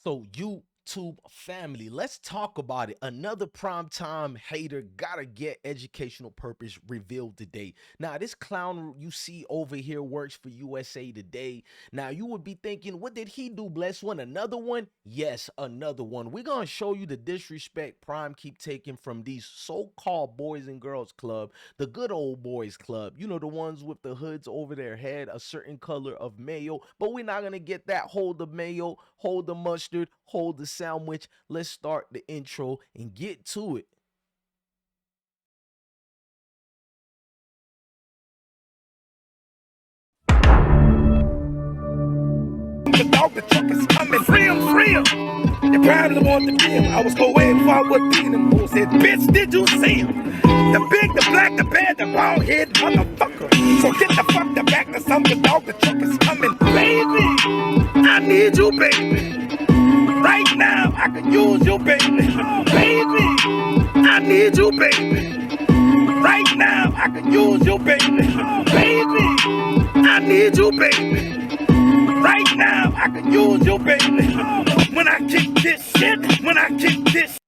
So YouTube family, let's talk about it. Another primetime hater gotta get educational purpose revealed today. Now, this clown you see over here works for USA Today. Now, you would be thinking, what did he do? Bless one, another one? Yes, another one. We're gonna show you the disrespect Prime keep taking from these so-called boys and girls club, the good old boys club. You know, the ones with the hoods over their head, a certain color of mayo. But we're not gonna get that. Hold the mayo, hold the mustard, hold the sandwich. Let's start the intro and get to it. The dog, the truck is coming. Free him, free him. You probably want to be him. I was going way before I would be him. Who said, bitch, did you see him? The big, the black, the bad, the bald head motherfucker. So get the fuck the back to some. The dog, the truck is coming. Baby, I need you, baby. Right now, I could use you, baby. Baby, I need you, baby. Right now, I could use you, baby. Baby, I need you, baby. Right now, I could use you, baby. When I kick this shit, when I kick this.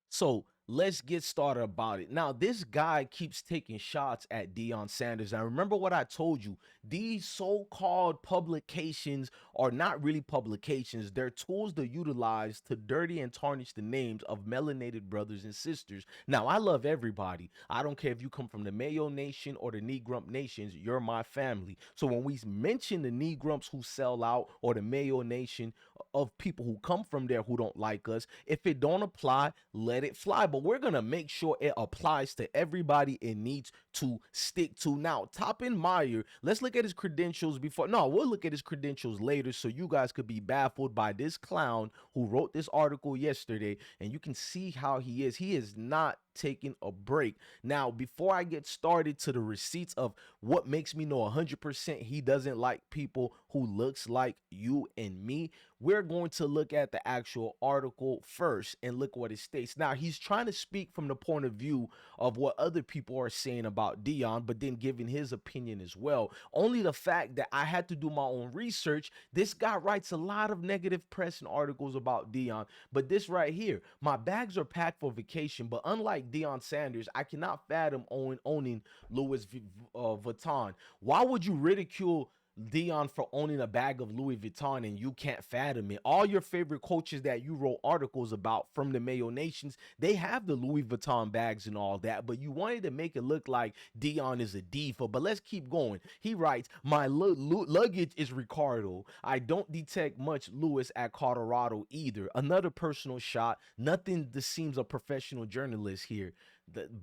So let's get started about it. Now, this guy keeps taking shots at Deion Sanders. Now, remember what I told you. These so-called publications are not really publications. They're tools to utilize to dirty and tarnish the names of melanated brothers and sisters. Now, I love everybody. I don't care if you come from the Mayo Nation or the Negrump Nations. You're my family. So when we mention the Negrumps who sell out or the Mayo Nation of people who come from there who don't like us, if it don't apply, let it fly. But we're gonna make sure it applies to everybody it needs to stick to. Now, Toppmeyer, let's look at his credentials before. No, we'll look at his credentials later so you guys could be baffled by this clown who wrote this article yesterday, and you can see how he is. He is not taking a break. Now, before I get started to the receipts of what makes me know 100% he doesn't like people who looks like you and me, we're going to look at the actual article first and look what it states. Now, he's trying to speak from the point of view of what other people are saying about Deion, but then giving his opinion as well. Only the fact that I had to do my own research, this guy writes a lot of negative press and articles about Deion, but this right here, my bags are packed for vacation, but unlike Deion Sanders, I cannot fathom owning Louis Vuitton. Why would you ridicule Deion for owning a bag of Louis Vuitton and you can't fathom it? All your favorite coaches that you wrote articles about from the Mayo Nations, they have the Louis Vuitton bags and all that, but you wanted to make it look like Deion is a diva. But let's keep going. He writes, my luggage is Ricardo. I don't detect much Louis at Colorado either. Another personal shot. Nothing that seems a professional journalist here.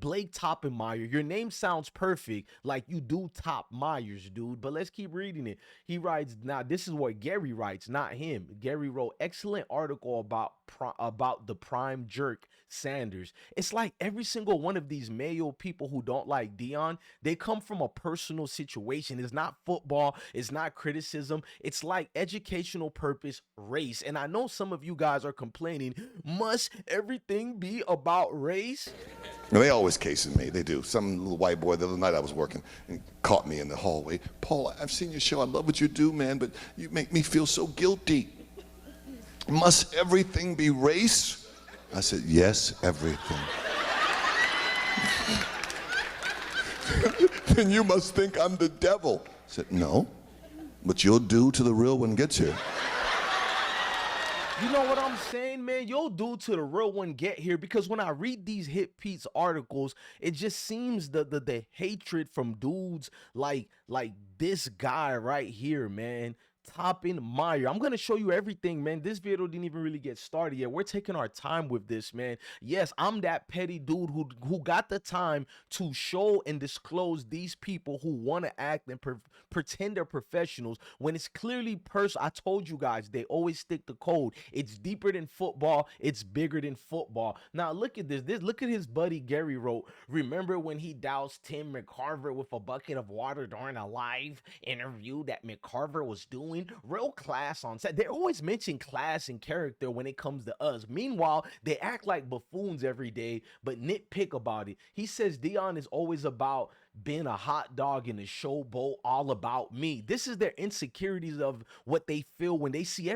Blake Toppmeyer, your name sounds perfect, like you do Top Myers, dude. But let's keep reading it. He writes, now this is what Gary writes, not him. Gary wrote excellent article about the prime jerk Sanders. It's like every single one of these Mayo people who don't like Deion, they come from a personal situation. It's not football, it's not criticism. It's like educational purpose, race. And I know some of you guys are complaining, must everything be about race? They always casing me. They do. Some little white boy the other night I was working and caught me in the hallway. Paul, I've seen your show. I love what you do, man, but you make me feel so guilty. Must everything be race? I said, yes, everything. Then you must think I'm the devil. I said, no, but you'll do till the real one gets here. You know what I'm saying, man? You'll do to the real one get here, because when I read these Hit Pete's articles, it just seems the hatred from dudes like this guy right here, man. Toppmeyer. I'm gonna show you everything, man. This video didn't even really get started yet. We're taking our time with this, man. Yes, I'm that petty dude who got the time to show and disclose these people who want to act and pretend they're professionals when it's clearly personal. I told you guys, they always stick to code. It's deeper than football. It's bigger than football. Now look at this. Look at his buddy Gary wrote. Remember when he doused Tim McCarver with a bucket of water during a live interview that McCarver was doing? doing, real class on set. They always mention class and character when it comes to us. Meanwhile, they act like buffoons every day, but nitpick about it. He says Deion is always about being a hot dog in a showboat, all about me. This is their insecurities of what they feel when they see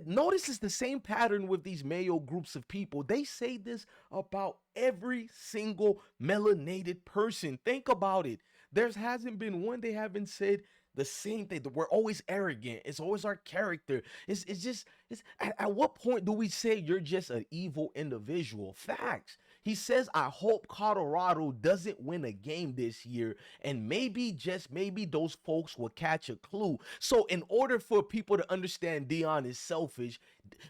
notice it's the same pattern with these Mayo groups of people. They say this about every single melanated person. Think about it. There hasn't been one they haven't said the same thing. We're always arrogant. It's always our character. At what point do we say you're just an evil individual? Facts. He says, I hope Colorado doesn't win a game this year, and maybe, just maybe, those folks will catch a clue. So in order for people to understand Deion is selfish,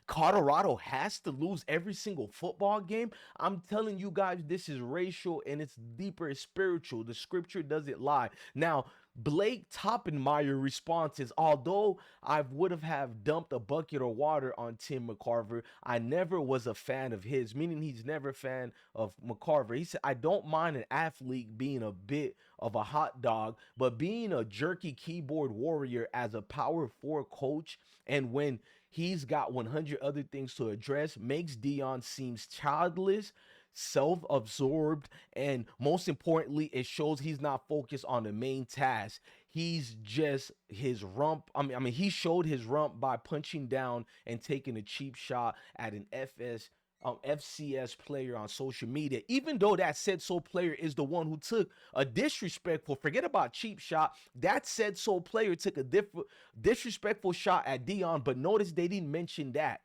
Colorado has to lose every single football game. I'm telling you guys, this is racial and it's deeper, it's spiritual. The scripture doesn't lie. Now, Blake Toppmeyer response is, although I would have dumped a bucket of water on Tim McCarver, I never was a fan of his, meaning he's never a fan of McCarver. He said, I don't mind an athlete being a bit of a hot dog, but being a jerky keyboard warrior as a power forward coach, and when he's got 100 other things to address, makes Deion seems childless, self-absorbed, and most importantly, it shows he's not focused on the main task. He's just his rump. He showed his rump by punching down and taking a cheap shot at an FCS player on social media, even though that said so player is the one who took a disrespectful, forget about cheap shot, that said so player took a disrespectful shot at Deion, but notice they didn't mention that.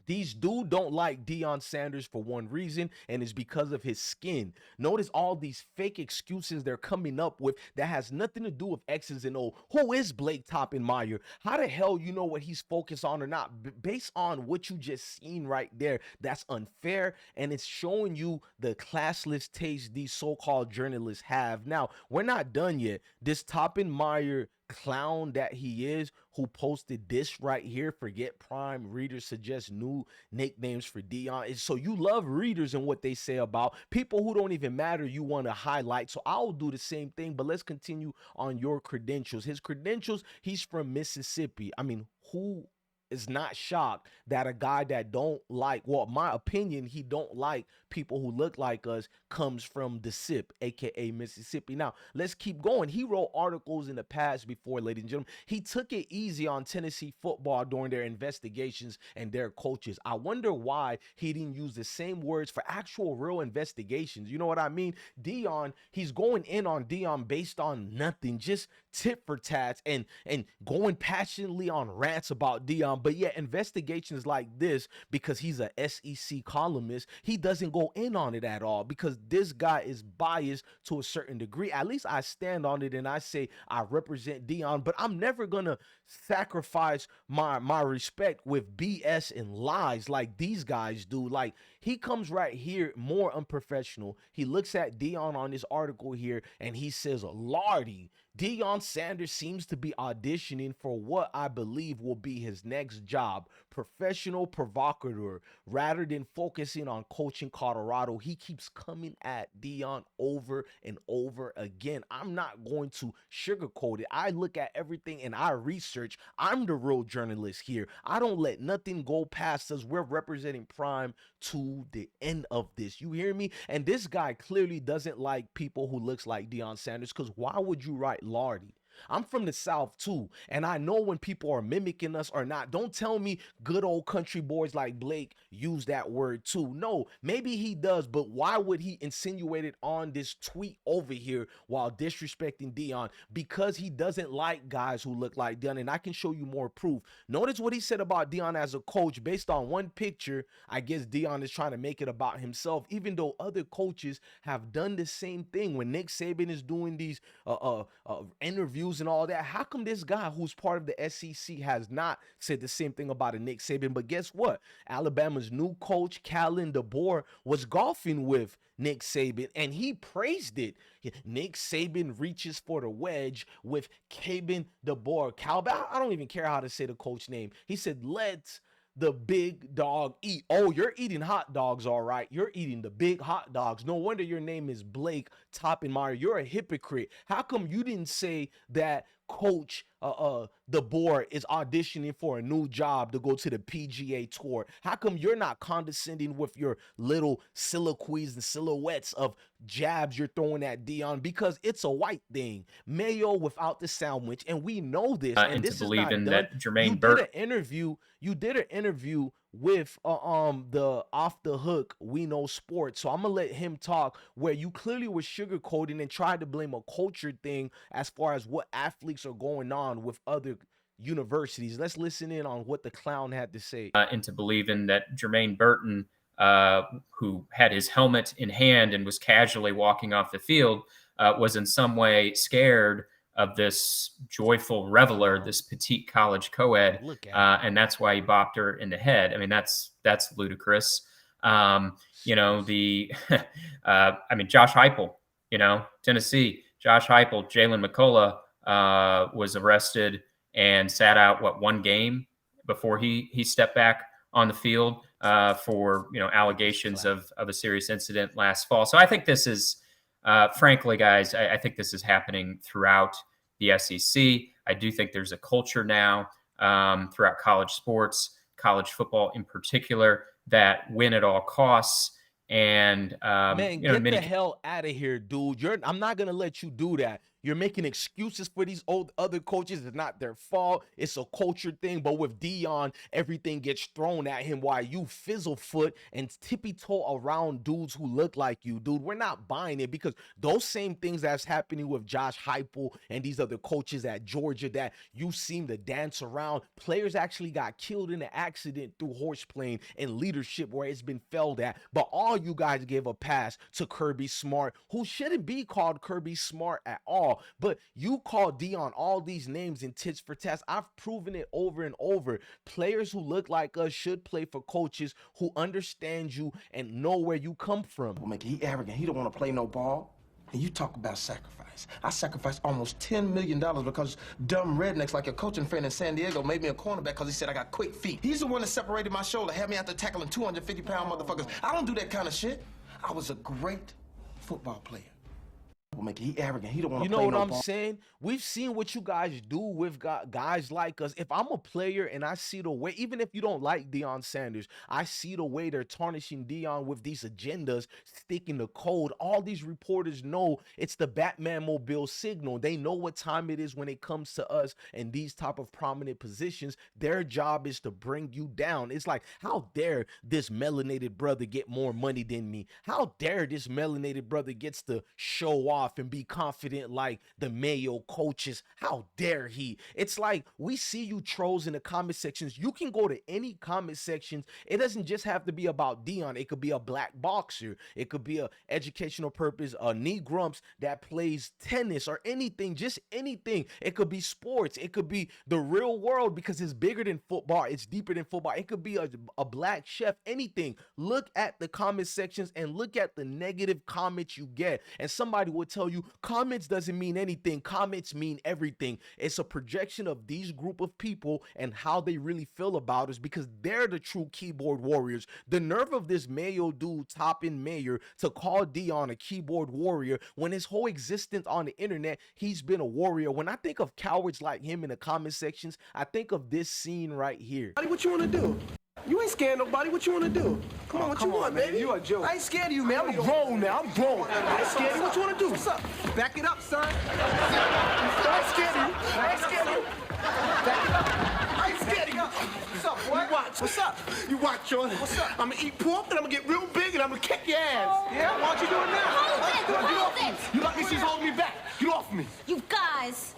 These dudes don't like Deion Sanders for one reason, and it's because of his skin. Notice all these fake excuses they're coming up with that has nothing to do with X's and O. Who is Blake Toppmeyer? How the hell you know what he's focused on or not? Based on what you just seen right there, that's unfair, and it's showing you the classless taste these so-called journalists have. Now, we're not done yet. This Toppmeyer clown that he is, who posted this right here, forget prime, readers suggest new nicknames for Deion. So you love readers and what they say about people who don't even matter, you want to highlight. So I'll do the same thing, but let's continue on your credentials. His credentials, he's from Mississippi. I mean, who is not shocked that a guy that don't like, well, my opinion, he don't like people who look like us, comes from the SIP, aka Mississippi. Now, let's keep going. He wrote articles in the past before, ladies and gentlemen. He took it easy on Tennessee football during their investigations and their coaches. I wonder why he didn't use the same words for actual real investigations. You know what I mean? Deion, he's going in on Deion based on nothing, just tit for tats and going passionately on rants about Deion. But yet investigations like this, because he's a SEC columnist, he doesn't go in on it at all, because this guy is biased to a certain degree. At least I stand on it and I say I represent Deion, but I'm never gonna sacrifice my respect with BS and lies like these guys do. Like, he comes right here more unprofessional. He looks at Deion on this article here and he says, Lardy, Deion Sanders seems to be auditioning for what I believe will be his next job, professional provocateur. Rather than focusing on coaching Colorado, he keeps coming at Deion over and over again. I'm not going to sugarcoat it. I look at everything and I research. I'm the real journalist here. I don't let nothing go past us. We're representing Prime to the end of this. You hear me? And this guy clearly doesn't like people who looks like Deion Sanders, because why would you write Lardy? I'm from the South too, and I know when people are mimicking us or not. Don't tell me good old country boys like Blake use that word too. No, maybe he does, but why would he insinuate it on this tweet over here while disrespecting Deion? Because he doesn't like guys who look like Deion, and I can show you more proof. Notice what he said about Deion as a coach based on one picture. I guess Deion is trying to make it about himself, even though other coaches have done the same thing. When Nick Saban is doing these interviews and all that, how come this guy who's part of the SEC has not said the same thing about a Nick Saban? But guess what? Alabama's new coach, Kalen DeBoer, was golfing with Nick Saban and he praised it. Nick Saban reaches for the wedge with Kalen DeBoer. I don't even care how to say the coach name. He said, let's the big dog eat. Oh, you're eating hot dogs, all right. You're eating the big hot dogs. No wonder your name is Blake Toppmeyer. You're a hypocrite. How come you didn't say that coach DeBoer is auditioning for a new job to go to the PGA Tour? How come you're not condescending with your little soliloquies and silhouettes of jabs you're throwing at Deion? Because it's a white thing. Mayo without the sandwich, and we know this, and Into this is not believing done. that Jermaine Burton. You did an interview with the Off the Hook We Know Sports. So I'm gonna let him talk, where you clearly were sugarcoating and tried to blame a culture thing as far as what athletes are going on with other universities. Let's listen in on what the clown had to say. Into believing that Jermaine Burton, who had his helmet in hand and was casually walking off the field, was in some way scared of this joyful reveler, this petite college co-ed, and that's why he bopped her in the head. I mean, that's ludicrous. You know, I mean, Josh Heupel, you know, Tennessee, Josh Heupel, Jalen McCullough was arrested and sat out one game before he stepped back on the field for, you know, allegations of a serious incident last fall. So I think this is, frankly, guys, I think this is happening throughout the SEC. I do think there's a culture now throughout college sports, college football in particular, that win at all costs. And man, you know, get the hell out of here, dude. I'm not gonna let you do that. You're making excuses for these other coaches. It's not their fault. It's a culture thing. But with Deion, everything gets thrown at him while you fizzle foot and tippy-toe around dudes who look like you, dude. We're not buying it, because those same things that's happening with Josh Heupel and these other coaches at Georgia that you seem to dance around. Players actually got killed in an accident through horseplaying and leadership where it's been failed at. But all you guys gave a pass to Kirby Smart, who shouldn't be called Kirby Smart at all. But you call Deion all these names in tits for tats. I've proven it over and over. Players who look like us should play for coaches who understand you and know where you come from. Well, make it, he arrogant. He don't want to play no ball. And you talk about sacrifice. I sacrificed almost $10 million because dumb rednecks like your coaching friend in San Diego made me a cornerback because he said I got quick feet. He's the one that separated my shoulder, had me out there tackling 250-pound motherfuckers. I don't do that kind of shit. I was a great football player. Make it, he arrogant. He don't want to play no ball. You know what I'm saying? We've seen what you guys do with guys like us. If I'm a player and I see the way, even if you don't like Deion Sanders, I see the way they're tarnishing Deion with these agendas, sticking the code. All these reporters know it's the Batman Mobile signal. They know what time it is when it comes to us and these type of prominent positions. Their job is to bring you down. It's like, how dare this melanated brother get more money than me? How dare this melanated brother gets to show off and be confident like the Mayo coaches? How dare he? It's like, we see you trolls in the comment sections. You can go to any comment sections. It doesn't just have to be about Deion. It could be a black boxer. It could be a educational purpose, a knee grumps that plays tennis or anything, just anything. It could be sports. It could be the real world, because it's bigger than football. It's deeper than football. It could be a black chef, anything. Look at the comment sections and look at the negative comments you get. And somebody would tell you comments doesn't mean anything. Comments mean everything. It's a projection of these group of people and how they really feel about us, because they're the true keyboard warriors. The nerve of this Mayo dude, Toppmeyer, to call Deion a keyboard warrior when his whole existence on the internet, he's been a warrior. When I think of cowards like him in the comment sections, I think of this scene right here. What you want to do? You ain't scared nobody. What you want to do? Come on, what you want, baby? You a joke. I ain't scared of you, man. I'm grown now. I'm grown. I ain't scared of you. What you want to do? What's up? Back it up, son. I ain't scared of you. I ain't scared of you. Back it up. I ain't scared of you. What's up, boy? You watch. What's up? You watch, John. What's up? I'm going to eat pork, and I'm going to get real big, and I'm going to kick your ass. Yeah? Why don't you do it now? Hold it. You lucky she's holding me back. Get off me. You guys.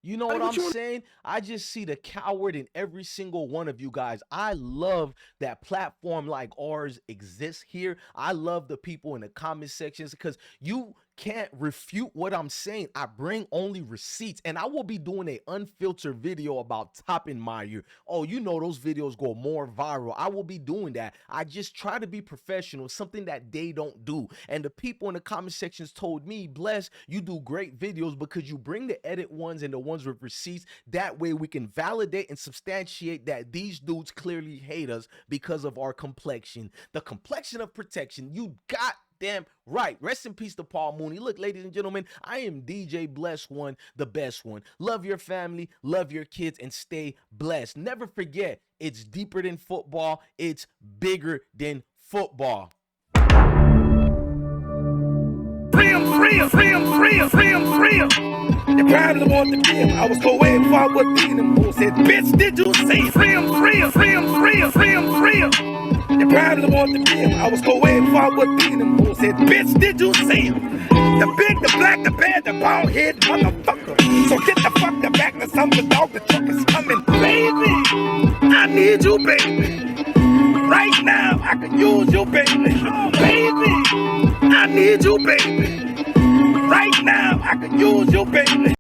You know what I'm saying? I just see the coward in every single one of you guys. I love that platform like ours exists here. I love the people in the comment sections, because you can't refute what I'm saying. I bring only receipts, and I will be doing an unfiltered video about Toppmeyer. Oh, you know those videos go more viral. I will be doing that. I just try to be professional, something that they don't do. And the people in the comment sections told me, Bless, you do great videos because you bring the edit ones and the ones with receipts. That way we can validate and substantiate that these dudes clearly hate us because of our complexion. The complexion of protection. You got damn right. Rest in peace to Paul Mooney. Look, ladies and gentlemen, I am DJ Bless One, the best one. Love your family, love your kids, and stay blessed. Never forget, it's deeper than football. It's bigger than football. Free him. You probably want to be him. I was co-ed before I was beating him. Who said, bitch, did you see him? Free him. You probably want to be him. I was co-ed before I was beating him. Who said, bitch, did you see him? The big, the black, the bad, the bald head motherfucker. So get the fuck the back to some the dog, the truck is coming. Baby, I need you, baby. Right now, I can use you, baby. Baby, I need you, baby. Right now, I can use you, baby.